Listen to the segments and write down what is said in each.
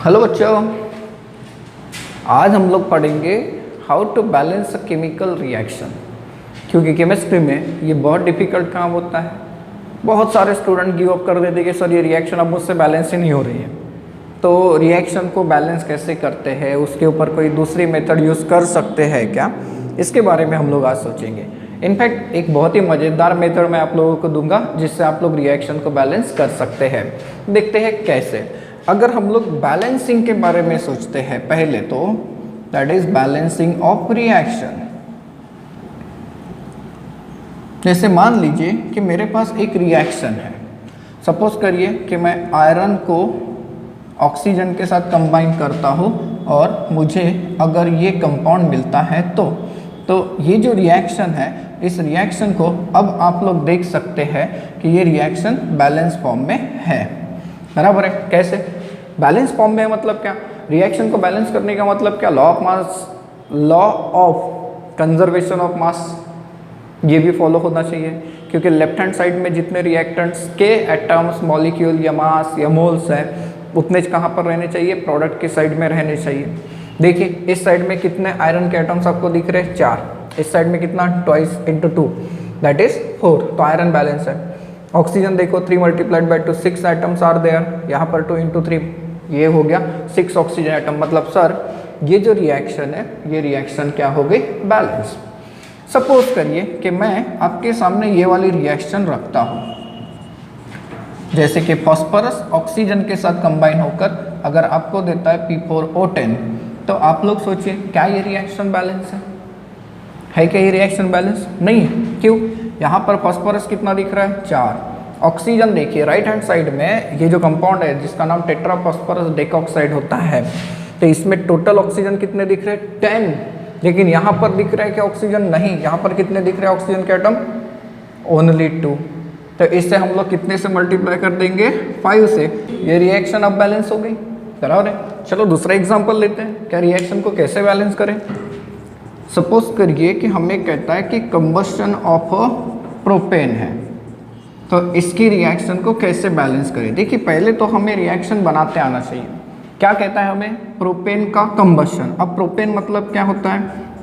Hello बच्चों, आज हम लोग पढ़ेंगे how to balance a chemical reaction. क्योंकि केमिस्ट्री में ये बहुत डिफिकल्ट काम होता है। बहुत सारे स्टूडेंट गिव अप कर देते कि सर ये रिएक्शन अब मुझसे बैलेंस ही नहीं हो रही है। तो रिएक्शन को बैलेंस कैसे करते हैं, उसके ऊपर कोई दूसरी मेथड यूज़ कर सकते हैं क्या, इसके बारे में हम लोग आज सोचेंगे। इनफैक्ट एक बहुत ही मज़ेदार मेथड मैं आप लोगों को दूंगा जिससे आप लोग रिएक्शन को बैलेंस कर सकते हैं। देखते हैं कैसे। अगर हम लोग बैलेंसिंग के बारे में सोचते हैं पहले, तो that is balancing of reaction. जैसे मान लीजिए कि मेरे पास एक रिएक्शन है। सपोज करिए कि मैं आयरन को ऑक्सीजन के साथ कंबाइन करता हूँ और मुझे अगर ये कंपाउंड मिलता है तो ये जो रिएक्शन है, इस रिएक्शन को अब आप लोग देख सकते हैं कि ये रिएक्शन बैलेंस फॉर्म में है। बराबर है। कैसे बैलेंस फॉर्म में है? मतलब क्या, रिएक्शन को बैलेंस करने का मतलब क्या, law of mass, law of conservation of mass, ये भी फॉलो होना चाहिए। क्योंकि लेफ्ट हैंड साइड में जितने रिएक्टेंट्स के एटम्स, मॉलिक्यूल या मास या मोल्स है, उतने कहाँ पर रहने चाहिए, प्रोडक्ट के साइड में रहने चाहिए। देखिए इस साइड में कितने आयरन के एटम्स आपको दिख रहे हैं, 4। इस साइड में कितना, ट्वाइस इंटू 2 दैट इज 4। तो आयरन बैलेंस है। ऑक्सीजन देखो 3 multiplied by 2 6 atoms are there, यहाँ पर 2 इंटू 3 ये हो गया 6 ऑक्सीजन एटम। मतलब सर ये जो रिएक्शन है, ये रिएक्शन क्या हो गई, बैलेंस। सपोज करिए कि मैं आपके सामने ये वाली रिएक्शन रखता हूँ, जैसे कि फॉस्फोरस ऑक्सीजन के साथ कंबाइन होकर अगर आपको देता है P4O10, तो आप लोग सोचिए क्या ये रिएक्शन बैलेंस है क्या ये रिएक्शन बैलेंस? नहीं है। क्यों? यहाँ पर फॉस्फोरस कितना दिख रहा है, 4। ऑक्सीजन देखिए राइट हैंड साइड में ये जो कंपाउंड है जिसका नाम टेट्रा फॉस्फोरस डेकऑक्साइड होता है, तो इसमें टोटल ऑक्सीजन कितने दिख रहे हैं, 10। लेकिन यहाँ पर दिख रहा है कि ऑक्सीजन नहीं, यहाँ पर कितने दिख रहे हैं ऑक्सीजन के एटम, ओनली 2। तो इससे हम लोग कितने से मल्टीप्लाई कर देंगे, 5 से। ये रिएक्शन अब बैलेंस हो गई। बराबर है। चलो दूसरा एग्जाम्पल लेते हैं, क्या रिएक्शन को कैसे बैलेंस करें। सपोज करिए कि हमें कहता है कि कंबशन ऑफ प्रोपेन है, तो इसकी रिएक्शन को कैसे बैलेंस करें। देखिए पहले तो हमें रिएक्शन बनाते आना चाहिए। क्या कहता है हमें, प्रोपेन का कंबशन। अब प्रोपेन मतलब क्या होता है,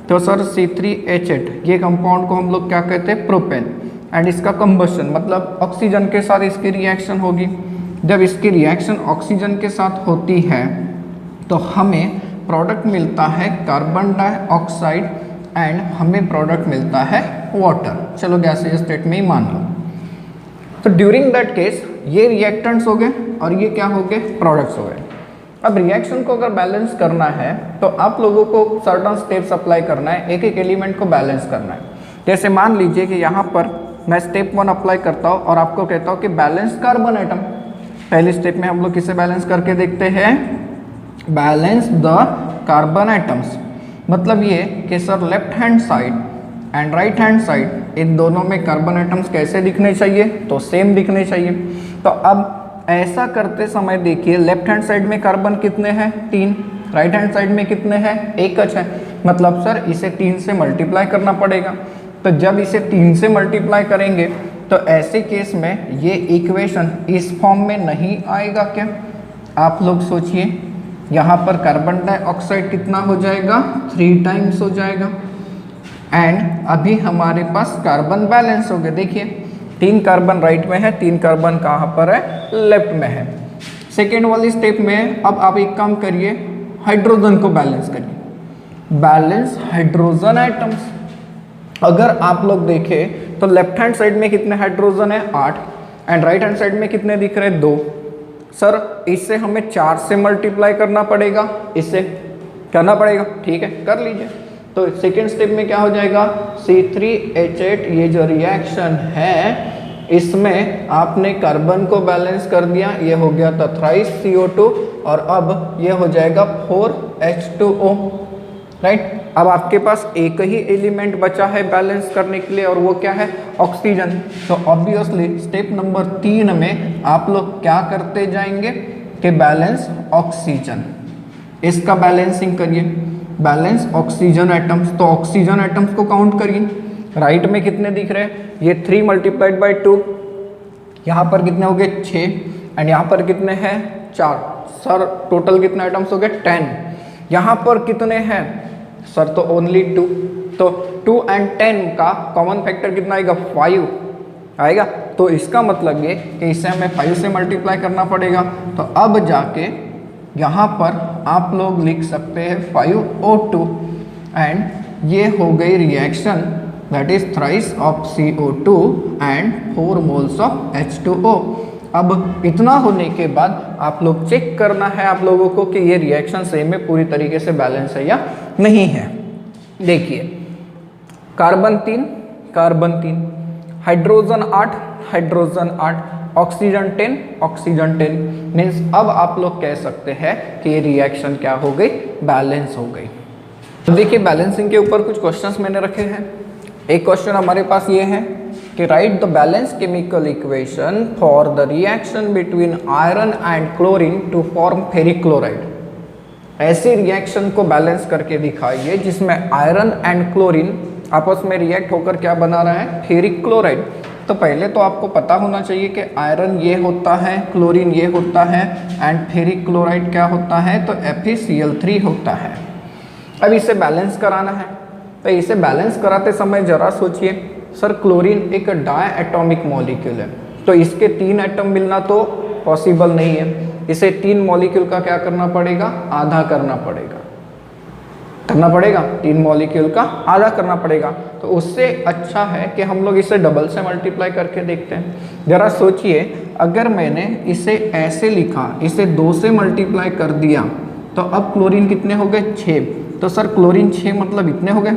तो सर C3H8, ये कंपाउंड को हम लोग क्या कहते हैं, प्रोपेन। एंड इसका कंबशन मतलब ऑक्सीजन के साथ इसकी रिएक्शन होगी। जब इसकी रिएक्शन ऑक्सीजन के साथ होती है तो हमें प्रोडक्ट मिलता है कार्बन डाइऑक्साइड एंड हमें प्रोडक्ट मिलता है वाटर। चलो गैसीय स्टेट में ही मान लो। तो ड्यूरिंग दैट केस ये रिएक्टेंट्स हो गए और ये क्या हो गए, प्रोडक्ट्स हो गए। अब रिएक्शन को अगर बैलेंस करना है तो आप लोगों को सर्टन स्टेप्स अप्लाई करना है, एक एक एलिमेंट को बैलेंस करना है। जैसे मान लीजिए कि यहाँ पर मैं स्टेप 1 अप्लाई करता हूँ और आपको कहता हूँ कि बैलेंस कार्बन एटम। पहले स्टेप में हम लोग किसे बैलेंस करके देखते हैं, बैलेंस द कार्बन एटम्स। मतलब ये कि sir left hand side and right hand side, इन दोनों में कार्बन एटम्स कैसे दिखने चाहिए, तो सेम दिखने चाहिए। तो अब ऐसा करते समय देखिए लेफ्ट हैंड साइड में कार्बन कितने हैं, 3। राइट हैंड साइड में कितने हैं, 1 है। मतलब सर इसे 3 से मल्टीप्लाई करना पड़ेगा। तो जब इसे 3 से मल्टीप्लाई करेंगे तो ऐसे केस में ये इक्वेशन इस फॉर्म में नहीं आएगा क्या। आप लोग सोचिए, यहाँ पर कार्बन डाइऑक्साइड कितना हो जाएगा, 3 टाइम्स हो जाएगा। एंड अभी हमारे पास कार्बन बैलेंस हो गए। देखिए 3 कार्बन राइट में है, 3 कार्बन कहाँ पर है, लेफ्ट में है। सेकेंड वाली स्टेप में अब आप एक काम करिए, हाइड्रोजन को बैलेंस करिए, बैलेंस हाइड्रोजन एटम्स। अगर आप लोग देखें तो लेफ्ट हैंड साइड में कितने हाइड्रोजन है, 8। एंड राइट हैंड साइड में कितने दिख रहे हैं, 2। सर इससे हमें 4 से मल्टीप्लाई करना पड़ेगा, इससे करना पड़ेगा, ठीक है कर लीजिए। तो सेकेंड स्टेप में क्या हो जाएगा, C3H8, ये जो रिएक्शन है इसमें आपने कार्बन को बैलेंस कर दिया, ये हो गया था थ्राइस CO2 और अब ये हो जाएगा 4H2O। राइट। अब आपके पास एक ही एलिमेंट बचा है बैलेंस करने के लिए और वो क्या है, ऑक्सीजन। तो ऑब्वियसली स्टेप नंबर 3 में आप लोग क्या करते जाएंगे कि बैलेंस ऑक्सीजन, इसका बैलेंसिंग करिए, बैलेंस ऑक्सीजन एटम्स। तो ऑक्सीजन एटम्स को काउंट करिए, राइट में कितने दिख रहे हैं, ये 3 × 2, यहाँ पर कितने हो गए, 6। एंड यहाँ पर कितने हैं, 4। सर टोटल कितने आइटम्स हो गए 10, यहाँ पर कितने हैं सर तो ओनली 2, तो 2 and 10 का कॉमन फैक्टर कितना आएगा 5 आएगा। तो इसका मतलब ये कि इसे हमें 5 से मल्टीप्लाई करना पड़ेगा। तो अब जाके यहाँ पर आप लोग लिख सकते हैं 5O2 एंड ये हो गई reaction that is thrice of CO2 and 4 moles of H2O। अब इतना होने के बाद आप लोग चेक करना है आप लोगों को कि ये रिएक्शन सेम में पूरी तरीके से बैलेंस है या नहीं है। देखिए कार्बन 3, हाइड्रोजन 8, ऑक्सीजन 10 मीन्स अब आप लोग कह सकते हैं कि ये रिएक्शन क्या हो गई, बैलेंस हो गई। अब देखिए बैलेंसिंग के ऊपर कुछ क्वेश्चंस मैंने रखे हैं। एक क्वेश्चन हमारे पास ये है कि right the balance chemical equation for the reaction between iron and chlorine to form ferric chloride. ऐसी रिएक्शन को बैलेंस करके दिखाइए जिसमें आयरन एंड क्लोरीन आपस में रिएक्ट होकर क्या बना रहा है, फेरिक क्लोराइड। तो पहले तो आपको पता होना चाहिए कि आयरन ये होता है, क्लोरीन ये होता है एंड फेरिक क्लोराइड क्या होता है, तो FeCl3 होता है। अब इसे बैलेंस कराना है, तो इसे बैलेंस कराते समय जरा सोचिए सर क्लोरीन एक डायएटॉमिक मॉलिक्यूल है, तो इसके 3 एटम मिलना तो पॉसिबल नहीं है। इसे 3 मॉलिक्यूल का क्या करना पड़ेगा, आधा करना पड़ेगा, 3 मॉलिक्यूल का आधा करना पड़ेगा। तो उससे अच्छा है कि हम लोग इसे डबल से मल्टीप्लाई करके देखते हैं। जरा सोचिए अगर मैंने इसे ऐसे लिखा, इसे 2 से मल्टीप्लाई कर दिया तो अब क्लोरीन कितने हो गए 6, तो सर क्लोरीन 6 मतलब इतने हो गए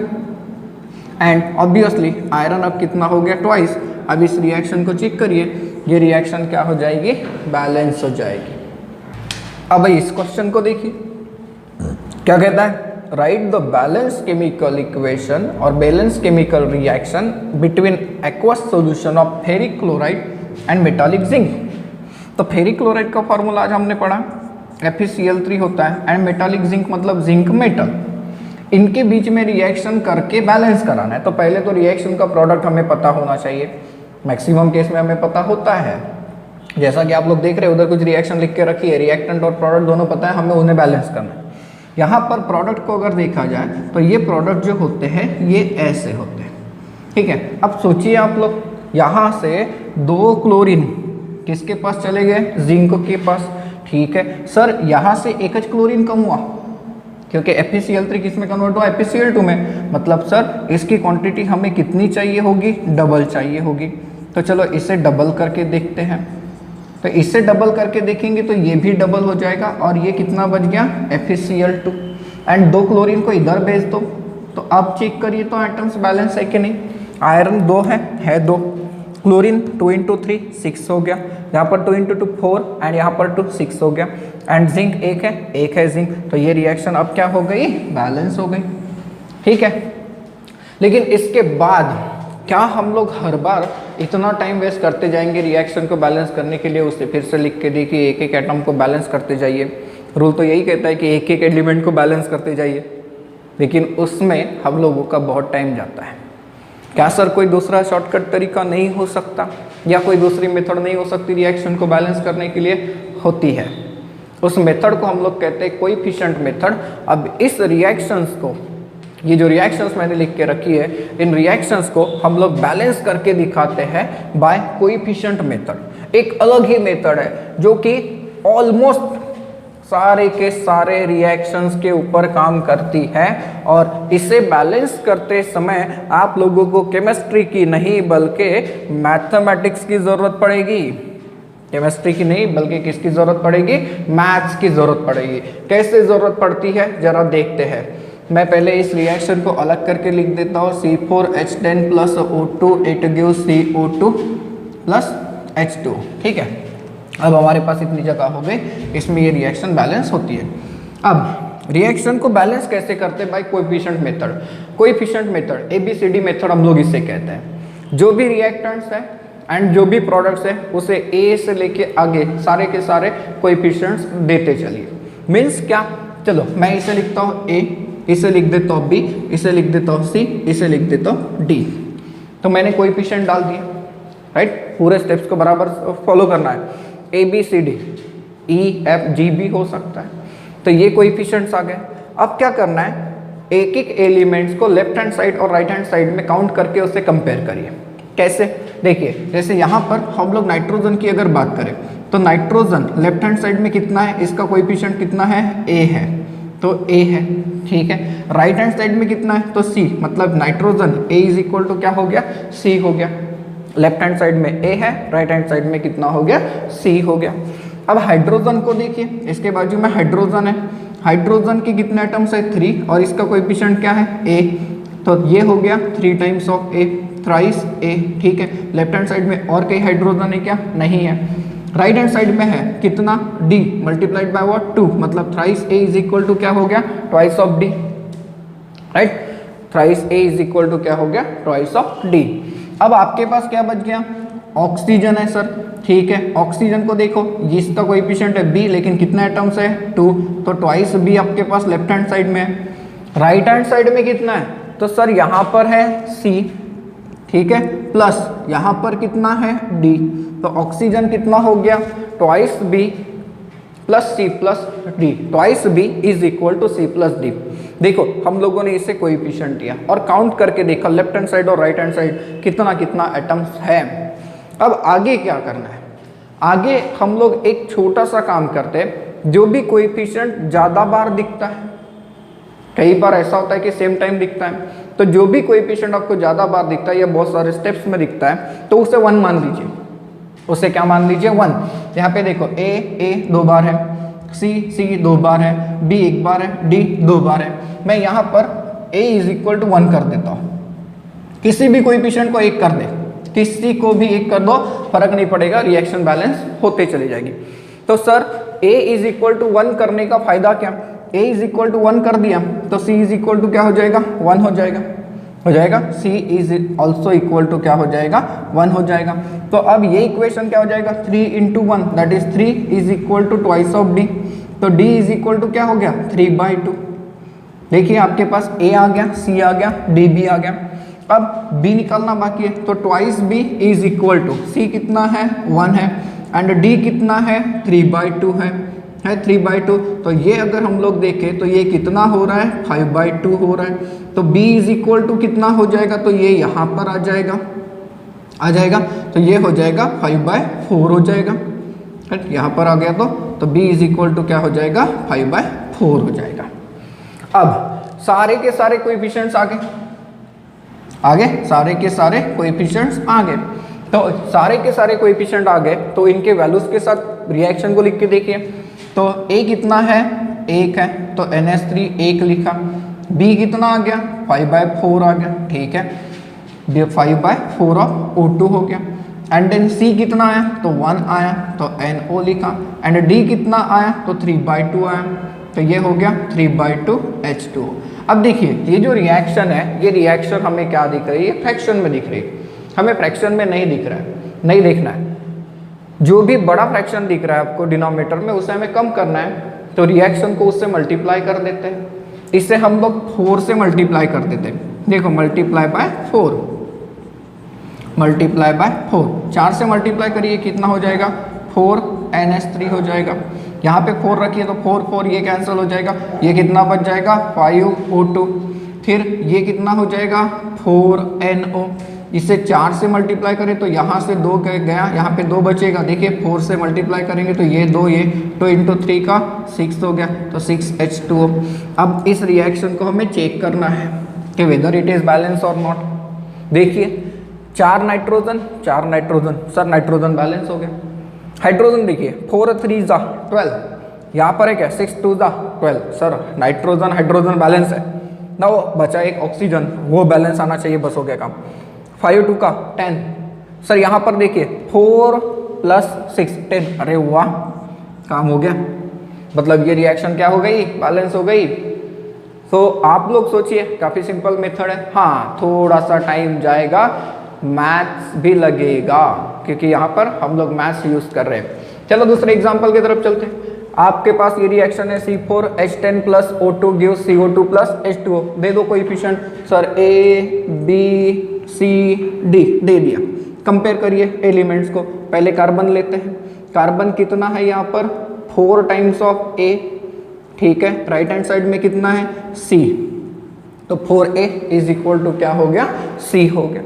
एंड ऑब्वियसली आयरन अब कितना हो गया ट्वाइस। अब इस रिएक्शन को चेक करिए, ये रिएक्शन क्या हो जाएगी, बैलेंस हो जाएगी। अब इस क्वेश्चन को देखिए क्या कहता है, write the balance chemical equation और balance chemical reaction between aqueous solution of ferric chloride and metallic zinc. तो फेरिक क्लोराइड का फॉर्मूला आज हमने पढ़ा FeCl3 होता है एंड मेटालिक जिंक मतलब जिंक मेटल। इनके बीच में रिएक्शन करके बैलेंस कराना है। तो पहले तो रिएक्शन का प्रोडक्ट हमें पता होना चाहिए, मैक्सिमम केस में हमें पता होता है। जैसा कि आप लोग देख रहे हैं उधर कुछ रिएक्शन लिख के रखी है, रिएक्टेंट और प्रोडक्ट दोनों पता है, हमें उन्हें बैलेंस करना है। यहाँ पर प्रोडक्ट को अगर देखा जाए तो ये प्रोडक्ट जो होते हैं ये ऐसे होते हैं, ठीक है। अब सोचिए आप लोग यहाँ से 2 क्लोरीन किसके पास चले गए, जिंक के पास, ठीक है। सर यहाँ से एक क्लोरीन कम हुआ क्योंकि FeCl3 किस में कन्वर्ट हुआ, FeCl2 में, मतलब सर इसकी क्वांटिटी हमें कितनी चाहिए होगी, डबल चाहिए होगी। तो चलो इसे डबल करके देखते हैं। तो इसे डबल करके देखेंगे तो ये भी डबल हो जाएगा और ये कितना बच गया FeCl2 एंड 2 क्लोरीन को इधर भेज दो। तो अब चेक करिए तो एटम्स बैलेंस है कि नहीं। आयरन 2 है 2, क्लोरीन 2 × 3 6 हो गया, यहाँ पर 2 × 2 4 एंड यहाँ पर 2 6 हो गया एंड जिंक 1 है जिंक। तो ये रिएक्शन अब क्या हो गई, बैलेंस हो गई, ठीक है। लेकिन इसके बाद क्या हम लोग हर बार इतना टाइम वेस्ट करते जाएंगे रिएक्शन को बैलेंस करने के लिए, उसे फिर से लिख के देखिए एक एटम को बैलेंस करते जाइए। रूल तो यही कहता है कि एक एलिमेंट को बैलेंस करते जाइए, लेकिन उसमें हम लोगों का बहुत टाइम जाता है। क्या सर कोई दूसरा शॉर्टकट तरीका नहीं हो सकता या कोई दूसरी मेथड नहीं हो सकती रिएक्शन को बैलेंस करने के लिए? होती है। उस मेथड को हम लोग कहते हैं कोएफिशिएंट मेथड। अब इस रिएक्शंस को, ये जो रिएक्शंस मैंने लिख के रखी है, इन रिएक्शंस को हम लोग बैलेंस करके दिखाते हैं बाय कोएफिशिएंट मेथड। एक अलग ही मेथड है जो कि ऑलमोस्ट सारे के सारे रिएक्शंस के ऊपर काम करती है और इसे बैलेंस करते समय आप लोगों को केमिस्ट्री की नहीं बल्कि मैथमेटिक्स की ज़रूरत पड़ेगी। केमिस्ट्री की नहीं बल्कि किसकी ज़रूरत पड़ेगी, मैथ्स की ज़रूरत पड़ेगी। कैसे ज़रूरत पड़ती है जरा देखते हैं। मैं पहले इस रिएक्शन को अलग करके लिख देता हूँ, C4H10 + O2 it gives CO2 + H2, ठीक है। अब हमारे पास इतनी जगह हो गई, इसमें ये रिएक्शन बैलेंस होती है। अब रिएक्शन को बैलेंस कैसे करते हैं भाई, coefficient method. Coefficient method ABCD method हम लोग इसे कहते हैं। जो भी रिएक्टेंट्स है एंड जो भी प्रोडक्ट्स है उसे A से लेके आगे सारे के सारे कोएफिशिएंट्स देते चलिए। मीन्स क्या, चलो मैं इसे लिखता हूँ A, इसे लिख देता हूँ B, इसे लिख देता हूँ C, इसे लिख देता हूँ D। तो मैंने कोएफिशिएंट डाल दिया, राइट। पूरे स्टेप्स को बराबर फॉलो करना है। ABCD EFG भी हो सकता है। तो ये कोएफिशिएंट्स आ गए। अब क्या करना है, एक एक एलिमेंट्स को लेफ्ट हैंड साइड और राइट हैंड साइड में काउंट करके उससे कंपेयर करिए। कैसे, देखिए जैसे यहाँ पर हम लोग नाइट्रोजन की अगर बात करें तो नाइट्रोजन लेफ्ट हैंड साइड में कितना है, इसका कोएफिशिएंट कितना है, A है, तो A है, ठीक है। राइट हैंड साइड में कितना है, तो C, मतलब nitrogen A is equal to क्या हो गया, C हो गया। लेफ्ट हैंड साइड में A है, राइट हैंड साइड में कितना हो गया, C हो गया। अब हाइड्रोजन को देखिए, इसके बाजू में हाइड्रोजन है, हाइड्रोजन के कितने एटम्स है, 3, और इसका कोएफिशिएंट क्या है, A, तो ये हो गया 3 times of A, thrice A, ठीक है। लेफ्ट हैंड साइड में और कई हाइड्रोजन है क्या, नहीं है। राइट हैंड साइड में है कितना, D मल्टीप्लाइड बाय व्हाट, 2, मतलब thrice A is equal to क्या हो गया, twice of D, right. Thrice A is equal to क्या हो गया, ट्वाइस ऑफ D। अब आपके पास क्या बच गया, ऑक्सीजन है सर, ठीक है। ऑक्सीजन को देखो, इसका कोएफिशिएंट है B, लेकिन कितने एटम्स है, 2, तो ट्वाइस B आपके पास लेफ्ट हैंड साइड में है। राइट हैंड साइड में कितना है, तो सर यहाँ पर है C, ठीक है, प्लस यहाँ पर कितना है D, तो ऑक्सीजन कितना हो गया, twice B plus C plus D, twice B is equal to C plus D। देखो हम लोगों ने इसे कोएफिशिएंट दिया और काउंट करके देखा लेफ्ट हैंड साइड और राइट हैंड साइड कितना कितना एटम्स है। अब आगे क्या करना है, आगे हम लोग एक छोटा सा काम करते हैं, जो भी कोएफिशिएंट ज़्यादा बार दिखता है, कई बार ऐसा होता है कि सेम टाइम दिखता है, तो जो भी कोएफिशिएंट आपको ज़्यादा बार दिखता है या बहुत सारे स्टेप्स में दिखता है, तो उसे 1 मान लीजिए, उसे क्या मान लीजिए, 1। यहाँ पे देखो A 2 बार है, C 2 बार है, B 1 बार है, D 2 बार है। मैं यहाँ पर A इज इक्वल टू 1 कर देता हूँ, किसी भी कोएफिशिएंट को 1 कर दे, किसी को भी 1 कर दो, फर्क नहीं पड़ेगा, रिएक्शन बैलेंस होते चली जाएगी। तो sir A is equal to 1 करने का फायदा क्या, A इज इक्वल टू 1 कर दिया तो C इज इक्वल टू क्या हो जाएगा, 1 हो जाएगा, C is also equal to क्या हो जाएगा, 1 हो जाएगा। तो अब ये इक्वेशन क्या हो जाएगा, 3 into 1 that is 3 is equal to twice of D, तो D इज इक्वल टू क्या हो गया, 3/2। देखिए आपके पास A आ गया, C आ गया, D भी आ गया। अब B निकालना बाकी है, तो twice B is equal to C कितना है, 1 है, एंड D कितना है, 3/2 है 3/2। तो ये अगर हम लोग देखें तो ये कितना हो रहा है, 5/2 हो रहा है। तो B इज इक्वल टू कितना हो जाएगा, तो ये यहाँ पर आ जाएगा, तो ये हो जाएगा 5/4 हो जाएगा, यहाँ पर आ गया तो B इज इक्वल टू क्या हो जाएगा, 5/4 हो जाएगा। अब सारे के सारे कोएफिशिएंट्स आगे सारे के सारे कोएफिशिएंट्स आ गए, तो सारे के सारे कोएफिशिएंट आ गए, तो इनके वैल्यूज के साथ रिएक्शन को लिख के देखिए। तो A कितना है, 1 है, तो NH3 1 लिखा। B कितना आ गया, 5/4 आ गया, ठीक है, 5/4 ऑफ O2 हो गया। एंड देन C कितना आया, तो 1 आया, तो NO लिखा। एंड D कितना आया, तो 3/2 आया, तो ये हो गया 3/2 H2O। अब देखिए ये जो रिएक्शन है, ये रिएक्शन हमें क्या दिख रही है, फ्रैक्शन में दिख रही है, हमें फ्रैक्शन में नहीं दिख रहा है, नहीं देखना है। जो भी बड़ा फ्रैक्शन दिख रहा है आपको डिनोमिनेटर में, उसे हमें कम करना है, तो रिएक्शन को उससे मल्टीप्लाई कर देते हैं। इसे हम लोग 4 से मल्टीप्लाई कर देते हैं। देखो मल्टीप्लाई बाय 4, 4 से मल्टीप्लाई करिए, कितना हो जाएगा, 4NH3 हो जाएगा। यहाँ पे 4 रखिए तो 4 ये कैंसिल हो जाएगा, ये कितना बच जाएगा, 5O2। फिर ये कितना हो जाएगा, 4NO। इसे 4 से मल्टीप्लाई करें तो यहाँ से 2 गया, यहाँ पे 2 बचेगा। देखिए 4 से मल्टीप्लाई करेंगे तो ये 2 इंटू 3 का 6 हो गया, तो 6H2O। अब इस रिएक्शन को हमें चेक करना है कि वेदर इट इज़ बैलेंस और नॉट। देखिए 4 नाइट्रोजन, सर नाइट्रोजन बैलेंस हो गया। हाइड्रोजन देखिए 4 3 जा 12, यहाँ पर है क्या, 6 2 जा 12, सर नाइट्रोजन हाइड्रोजन बैलेंस है ना, वो बचा एक ऑक्सीजन, वो बैलेंस आना चाहिए, बस हो गया काम। 5 2 का 10, सर यहाँ पर देखिए 4 + 6 10, अरे वाह काम हो गया, मतलब ये रिएक्शन क्या हो गई, बैलेंस हो गई। तो आप लोग सोचिए, काफ़ी सिंपल मेथड है। हाँ थोड़ा सा टाइम जाएगा, मैथ्स भी लगेगा, क्योंकि यहाँ पर हम लोग मैथ्स यूज़ कर रहे हैं। चलो दूसरे एग्जाम्पल की तरफ चलते हैं। आपके पास ये रिएक्शन है, C4H10 + O2 gives CO2 + H2O। दे दो coefficient, sir A B C D दे दिया। कंपेयर करिए एलिमेंट्स को, पहले कार्बन लेते हैं। कार्बन कितना है यहाँ पर, 4 टाइम्स ऑफ A, ठीक है। राइट हैंड साइड में कितना है C, तो 4A इज इक्वल टू क्या हो गया C हो गया।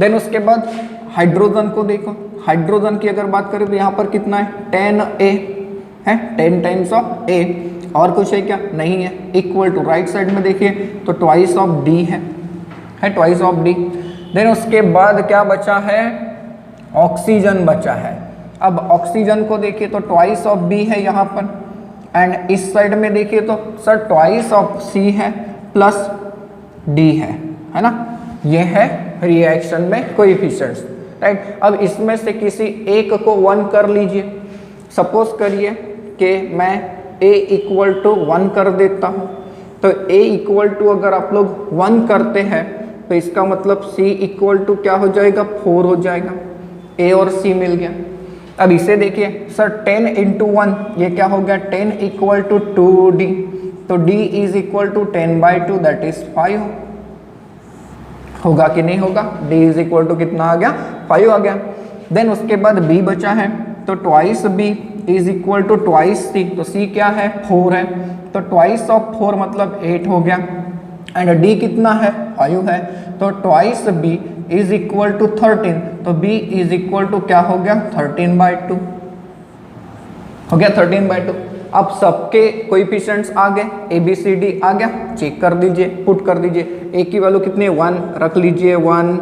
देन उसके बाद हाइड्रोजन को देखो, हाइड्रोजन की अगर बात करें तो यहाँ पर कितना है 10A है, 10 टाइम्स ऑफ A। और कुछ है क्या, नहीं है। इक्वल टू राइट साइड में देखिए तो ट्वाइस ऑफ D है ट्वाइस ऑफ D। देन उसके बाद क्या बचा है, ऑक्सीजन बचा है। अब ऑक्सीजन को देखिए तो ट्वाइस ऑफ B है यहाँ पर, एंड इस साइड में देखिए तो सर ट्वाइस ऑफ C है प्लस D है ना। ये है रिएक्शन में कोएफिशिएंट्स, राइट। अब इसमें से किसी एक को 1 कर लीजिए। सपोज करिए कि मैं A इक्वल टू 1 कर देता हूँ, तो A इक्वल टू अगर आप लोग 1 करते हैं तो इसका मतलब C इक्वल टू क्या हो जाएगा 4 हो जाएगा। A और C मिल गया। अब इसे देखिए सर 10 इंटू 1 ये क्या हो गया 10 इक्वल टू 2D, तो D is equal to 10/2 that is 5 होगा कि नहीं होगा। D इज इक्वल टू कितना आ गया 5 आ गया। देन उसके बाद B बचा है, तो twice B is equal to twice C, तो C क्या है 4 है, तो ट्वाइस ऑफ 4 मतलब 8 हो गया। एंड D कितना है 5 है, तो twice B is equal to 13, तो B इज इक्वल टू क्या हो गया 13/2 हो गया 13/2। अब सबके कोएफिशिएंट्स आ गए, ABCD आ गया, चेक कर दीजिए, पुट कर दीजिए। A की वैल्यू कितनी 1 रख लीजिए 1,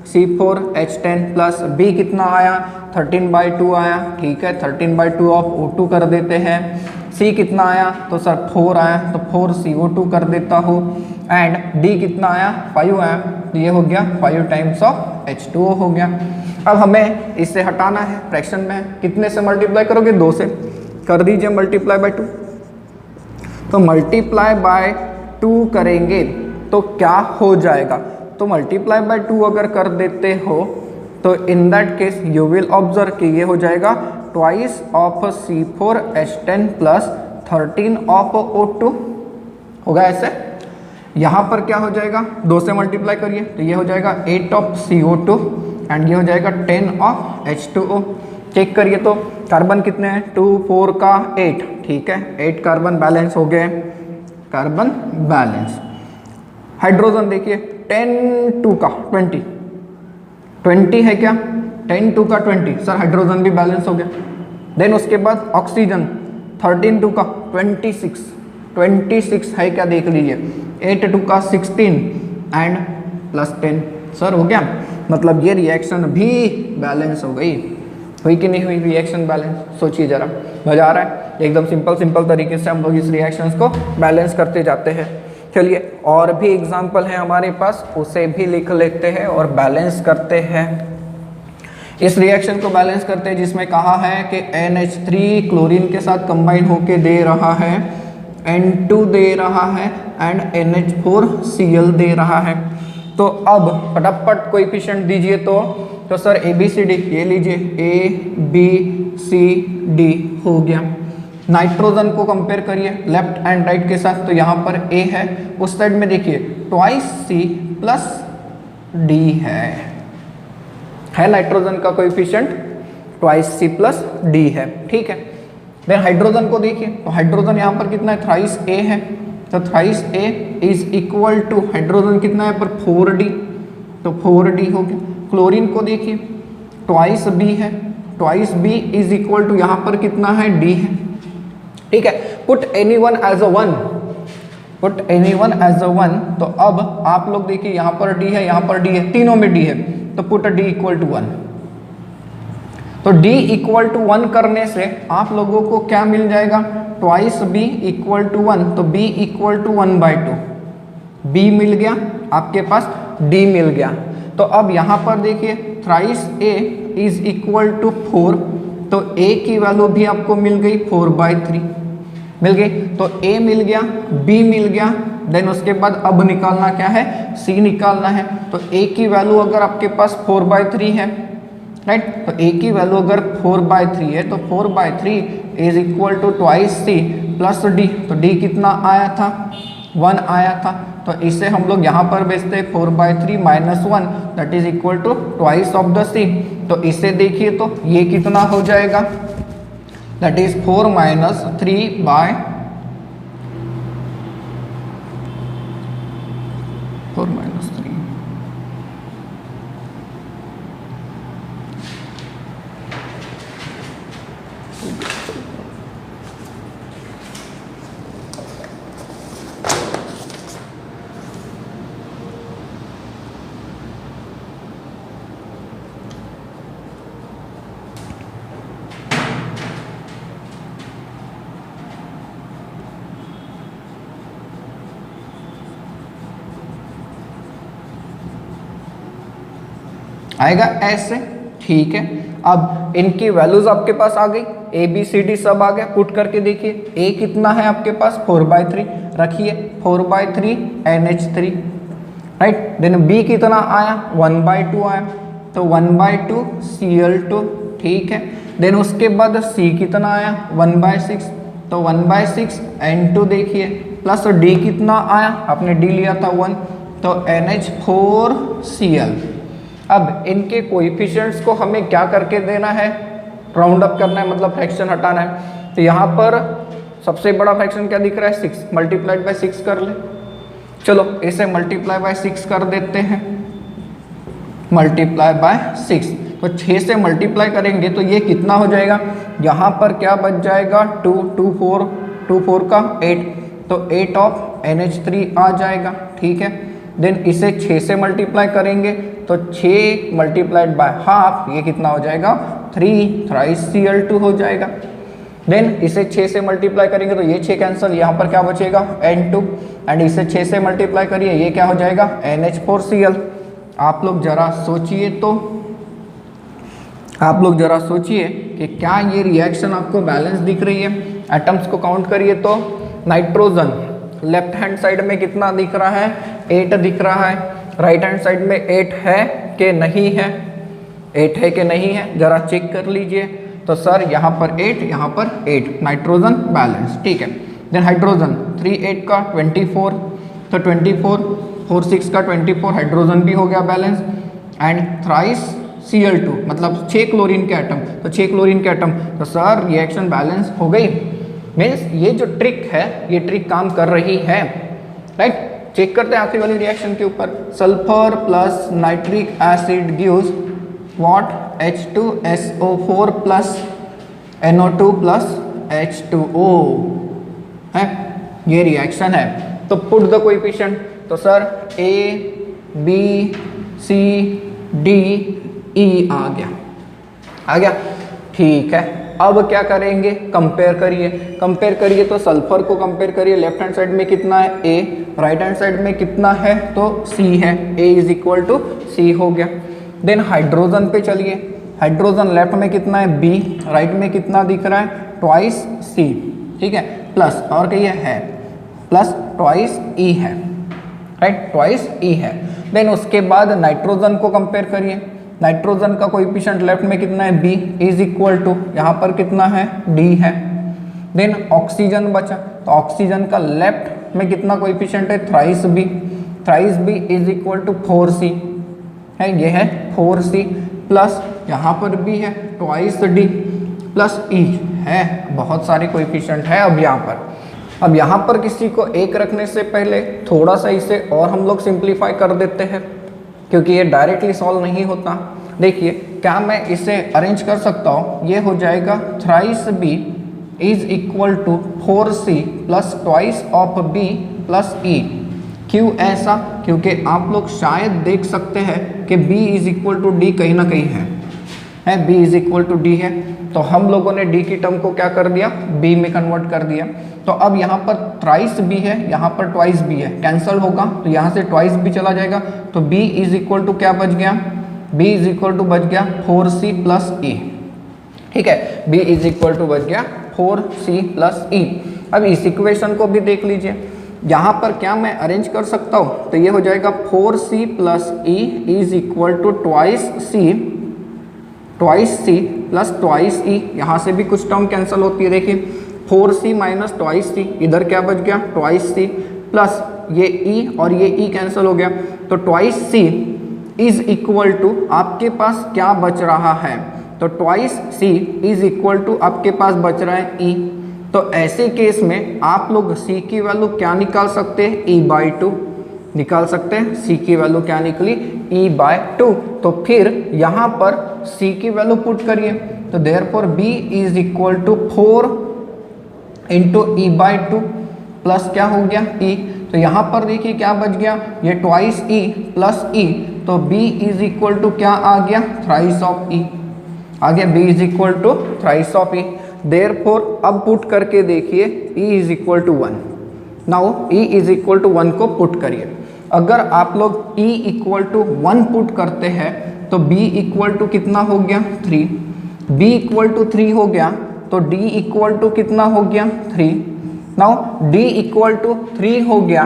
C4H10 प्लस B कितना आया 13/2 आया, ठीक है। 13/2 ऑफ O2 कर देते हैं। C कितना आया तो सर 4 आया, तो 4CO2 कर देता हूँ। एंड D कितना आया 5 आया, तो ये हो गया 5 टाइम्स ऑफ H2O हो गया। अब हमें इससे हटाना है, फ्रैक्शन में कितने से मल्टीप्लाई करोगे 2 से, कर दीजिए मल्टीप्लाई बाय 2। तो मल्टीप्लाई बाय 2 करेंगे तो क्या हो जाएगा, तो मल्टीप्लाई बाय 2 अगर कर देते हो तो in that case you will observe कि ये हो जाएगा twice of C4H10 plus 13 of O2 होगा ऐसे। यहाँ पर क्या हो जाएगा 2 से मल्टीप्लाई करिए तो ये हो जाएगा 8 ऑफ CO2 एंड ये हो जाएगा 10 ऑफ H2O। चेक करिए तो कार्बन कितने हैं 2 4 का 8, ठीक है। 8 कार्बन बैलेंस हो गए, कार्बन बैलेंस। हाइड्रोजन देखिए 10 2 का 20 है क्या, 10 2 का 20, सर हाइड्रोजन भी बैलेंस हो गया। देन उसके बाद ऑक्सीजन 13 2 का 26 है क्या, देख लीजिए 8 2 का 16 एंड प्लस 10, सर हो गया। मतलब ये रिएक्शन भी बैलेंस हो गई, हुई कि नहीं हुई रिएक्शन बैलेंस, सोचिए जरा, मजा आ रहा है। एकदम सिंपल तरीके से हम लोग इस रिएक्शंस को बैलेंस करते जाते हैं। चलिए और भी एग्जाम्पल है हमारे पास, उसे भी लिख लेते हैं और बैलेंस करते हैं। इस रिएक्शन को बैलेंस करते हैं जिसमें कहा है कि NH3 क्लोरीन के साथ कंबाइन होके दे रहा है, N2 दे रहा है एंड NH4Cl दे रहा है। तो अब फटाफट कोएफिशिएंट दीजिए तो सर ABCD ये लीजिए ABCD हो गया। नाइट्रोजन को कंपेयर करिए लेफ्ट एंड राइट के साथ, तो यहाँ पर A है, उस साइड में देखिए ट्वाइस C प्लस D है नाइट्रोजन का coefficient twice C plus D है, ठीक है। देन हाइड्रोजन को देखिए तो हाइड्रोजन यहाँ पर कितना है थ्राइस A है, तो thrice A is equal to hydrogen कितना है पर 4D, तो 4D हो गया। क्लोरीन को देखिए ट्वाइस B है, twice B is equal to यहाँ पर कितना है D है, ठीक है। Put anyone as a 1, put anyone as a 1, तो अब आप लोग देखिए यहाँ पर D है, यहाँ पर D है, तीनों में D है, तो पुट D इक्वल टू 1। तो D इक्वल टू 1 करने से आप लोगों को क्या मिल जाएगा, ट्वाइस B इक्वल टू 1, तो B इक्वल टू 1/2, B मिल गया आपके पास, D मिल गया। तो अब यहाँ पर देखिए thrice A is equal to 4, तो A की वैल्यू भी आपको मिल गई 4/3 मिल गई, तो A मिल गया, B मिल गया। देन उसके बाद अब निकालना क्या है, C निकालना है। तो A की वैल्यू अगर आपके पास 4/3 है, राइट, तो A की वैल्यू अगर 4/3 है तो 4/3 is equal to twice C plus D, तो D कितना आया था 1 आया था, तो इसे हम लोग यहाँ पर भेजते हैं 4/3 minus 1 that is equal to twice of the C। तो इसे देखिए तो ये कितना हो जाएगा, that is 4 minus 3 by 4 minus 3। आएगा ऐसे, ठीक है। अब इनकी वैल्यूज आपके पास आ गई, ए बी सी डी सब आ गया, पुट करके देखिए। ए कितना है आपके पास 4/3, रखिए 4/3 NH3, राइट। देन बी कितना आया 1/2 आया, तो 1/2 Cl2, ठीक है। देन उसके बाद सी कितना आया 1/6, तो 1/6 N2 देखिए, प्लस डी कितना आया, आपने डी लिया था 1, तो NH4Cl। अब इनके कोएफिशिएंट्स को हमें क्या करके देना है, राउंड अप करना है, मतलब फ्रैक्शन हटाना है। तो यहाँ पर सबसे बड़ा फ्रैक्शन क्या दिख रहा है 6, मल्टीप्लाइड बाय 6 कर ले। चलो इसे मल्टीप्लाई बाय 6 कर देते हैं, मल्टीप्लाई बाय 6, तो 6 से मल्टीप्लाई करेंगे तो ये कितना हो जाएगा, यहाँ पर क्या बच जाएगा 2, 2 4, 2 4 का 8, तो 8 ऑफ NH3 आ जाएगा, ठीक है। देन इसे 6 से मल्टीप्लाई करेंगे तो 6 मल्टीप्लाइड बाय हाफ, ये कितना हो जाएगा 3 थ्राइस Cl2 हो जाएगा। देन इसे 6 से मल्टीप्लाई करेंगे तो ये 6 कैंसिल, यहाँ पर क्या बचेगा N2, एंड इसे 6 से मल्टीप्लाई करिए, ये क्या हो जाएगा NH4Cl। आप लोग जरा सोचिए, तो आप लोग जरा सोचिए कि क्या ये रिएक्शन आपको बैलेंस दिख रही है। एटम्स को काउंट करिए तो नाइट्रोजन लेफ्ट हैंड साइड में कितना दिख रहा है 8 दिख रहा है, राइट हैंड साइड में 8 है कि नहीं है, 8 है कि नहीं है, जरा चेक कर लीजिए। तो सर यहाँ पर 8, यहाँ पर 8, नाइट्रोजन बैलेंस, ठीक है। देन हाइड्रोजन 3 8 का 24, तो 24 4 6 का 24, हाइड्रोजन भी हो गया बैलेंस। एंड थ्राइस Cl2 मतलब 6 क्लोरीन के एटम, तो 6 क्लोरीन के एटम, तो सर रिएक्शन बैलेंस हो गई। मीन्स ये जो ट्रिक है, ये ट्रिक काम कर रही है, राइट। चेक करते हैं आखिरी वाली रिएक्शन के ऊपर। Sulphur plus nitric acid gives what H2SO4 plus NO2 plus H2O है, ये रिएक्शन है। तो पुट द कोएफिशिएंट, तो sir A B C D E आ गया, ठीक है। अब क्या करेंगे, कंपेयर करिए, कंपेयर करिए तो सल्फर को कंपेयर करिए, लेफ्ट हैंड साइड में कितना है A, राइट हैंड साइड में कितना है तो C है, A is equal to C हो गया। देन हाइड्रोजन पे चलिए, हाइड्रोजन लेफ्ट में कितना है B, राइट में कितना दिख रहा है ट्वाइस C, ठीक है, प्लस और कहिए है प्लस ट्वाइस E है, राइट, ट्वाइस E है। देन उसके बाद नाइट्रोजन को कंपेयर करिए, नाइट्रोजन का कोएफिशिएंट लेफ्ट में कितना है B इज इक्वल टू, यहाँ पर कितना है D है। देन ऑक्सीजन बचा, तो ऑक्सीजन का लेफ्ट में कितना कोएफिशिएंट है thrice B, thrice B is equal to 4C है, ये है 4C, प्लस यहाँ पर भी है ट्वाइस D प्लस E है, बहुत सारे कोएफिशिएंट है। अब यहाँ पर किसी को एक रखने से पहले थोड़ा सा इसे और हम लोग सिंप्लीफाई कर देते हैं, क्योंकि ये डायरेक्टली सॉल्व नहीं होता। देखिए क्या मैं इसे अरेंज कर सकता हूँ, ये हो जाएगा thrice B is equal to 4C plus twice of B plus E। क्यों ऐसा, क्योंकि आप लोग शायद देख सकते हैं कि B is equal to D कहीं ना कहीं है B is equal to D है, तो हम लोगों ने D की टर्म को क्या कर दिया B में कन्वर्ट कर दिया। तो अब यहाँ पर थ्राइस B है, यहाँ पर ट्वाइस B है, कैंसल होगा तो यहाँ से ट्वाइस B चला जाएगा, तो B इज इक्वल टू क्या बच गया, B इज इक्वल टू बच गया 4C प्लस E, ठीक है, B इज इक्वल टू बच गया 4C प्लस E। अब इस इक्वेशन को भी देख लीजिए, यहाँ पर क्या मैं अरेंज कर सकता हूँ, तो ये हो जाएगा 4C plus E is equal to twice C plus twice E। यहाँ से भी कुछ टर्म कैंसिल होती है, देखिए 4C माइनस ट्वाइस C, इधर क्या बच गया ट्वाइस C, प्लस ये E और ये E कैंसिल हो गया, तो twice C is equal to आपके पास क्या बच रहा है, तो twice C is equal to आपके पास बच रहा है ई। तो ऐसे केस में आप लोग सी की वैल्यू क्या निकाल सकते हैं, e/2 निकाल सकते हैं। सी की वैल्यू क्या निकली, e/2। तो फिर यहाँ पर सी की वैल्यू पुट करिए, तो therefore b is equal to 4 into e/2 plus क्या हो गया e। तो यहाँ पर देखिए क्या बच गया, ये ट्वाइस e प्लस e, तो b इज इक्वल टू क्या आ गया, थ्राइस ऑफ e आ गया। b is equal to thrice of e। Therefore अब पुट करके देखिए e is equal to 1। Now e is equal to 1 को पुट करिए। अगर आप लोग e इक्वल टू 1 पुट करते हैं तो b इक्वल टू कितना हो गया 3, b इक्वल टू 3 हो गया, तो d इक्वल टू कितना हो गया 3। नाउ d इक्वल टू 3 हो गया,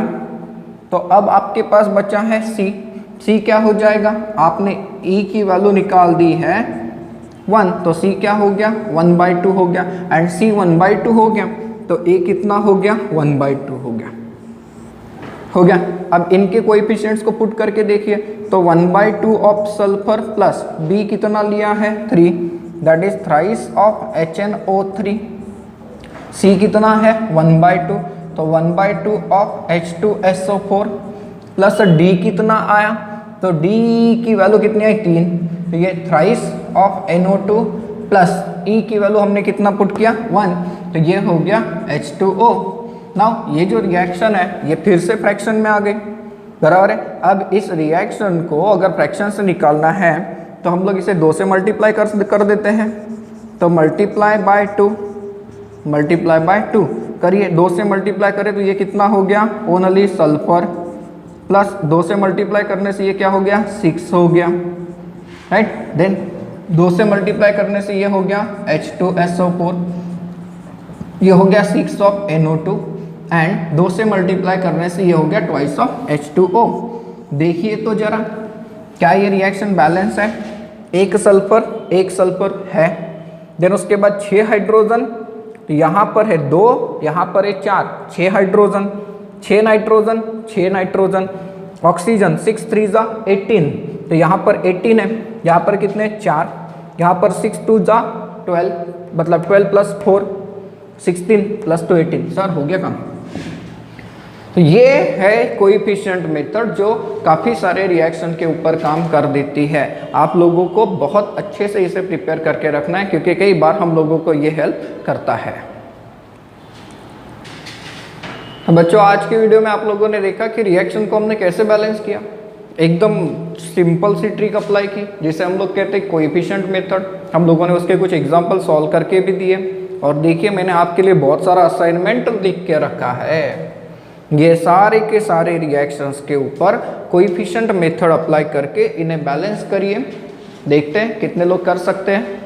तो अब आपके पास बचा है c। c क्या हो जाएगा, आपने e की वैल्यू निकाल दी है 1, तो c क्या हो गया 1/2 हो गया, एंड c 1/2 हो गया, तो a कितना हो गया 1/2 हो गया। अब इनके कोएफिशिएंट्स को पुट करके देखिए, तो 1/2 ऑफ सल्फर प्लस b कितना लिया है 3, that is thrice of HNO3। c कितना है 1/2, तो 1/2 ऑफ H2SO4 प्लस d कितना आया, तो d की वैल्यू कितनी आई 3, तो ये thrice of NO2 plus e की वैल्यू हमने कितना पुट किया 1, तो ये हो गया H2O। नाउ ये जो रिएक्शन है ये फिर से फ्रैक्शन में आ गई, बराबर है। अब इस रिएक्शन को अगर फ्रैक्शन से निकालना है तो हम लोग इसे 2 से मल्टीप्लाई कर देते हैं, तो मल्टीप्लाई बाय 2 करिए। 2 से मल्टीप्लाई करें तो ये कितना हो गया, ओनली सल्फर, प्लस 2 से मल्टीप्लाई करने से ये क्या हो गया 6 हो गया, राइट। देन 2 से मल्टीप्लाई करने से ये हो गया H2SO4, ये हो गया 6 ऑफ NO2, एंड 2 से मल्टीप्लाई करने से ये हो गया ट्वाइस ऑफ H2O। देखिए तो जरा क्या ये रिएक्शन बैलेंस है, एक सल्फर है, देन उसके बाद 6 हाइड्रोजन, तो यहाँ पर है 2, यहाँ पर है 4, 6 हाइड्रोजन, 6 नाइट्रोजन, ऑक्सीजन 6 3 जा 18, तो यहाँ पर 18 है, यहाँ पर कितने 4, यहाँ पर 6 2 जा 12, मतलब 12 प्लस 4 16 प्लस 2 18। सर हो गया काम। तो ये है कोएफिशिएंट मेथड जो काफ़ी सारे रिएक्शन के ऊपर काम कर देती है। आप लोगों को बहुत अच्छे से इसे प्रिपेयर करके रखना है, क्योंकि कई बार हम लोगों को ये हेल्प करता है। बच्चों आज की वीडियो में आप लोगों ने देखा कि रिएक्शन को हमने कैसे बैलेंस किया, एकदम सिंपल सी ट्रिक अप्लाई की जिसे हम लोग कहते हैं कोएफिशिएंट मेथड। हम लोगों ने उसके कुछ एग्जांपल सॉल्व करके भी दिए, और देखिए मैंने आपके लिए बहुत सारा असाइनमेंट लिख के रखा है। ये सारे के सारे रिएक्शंस के ऊपर कोएफिशिएंट मेथड अप्लाई करके इन्हें बैलेंस करिए, देखते हैं कितने लोग कर सकते हैं।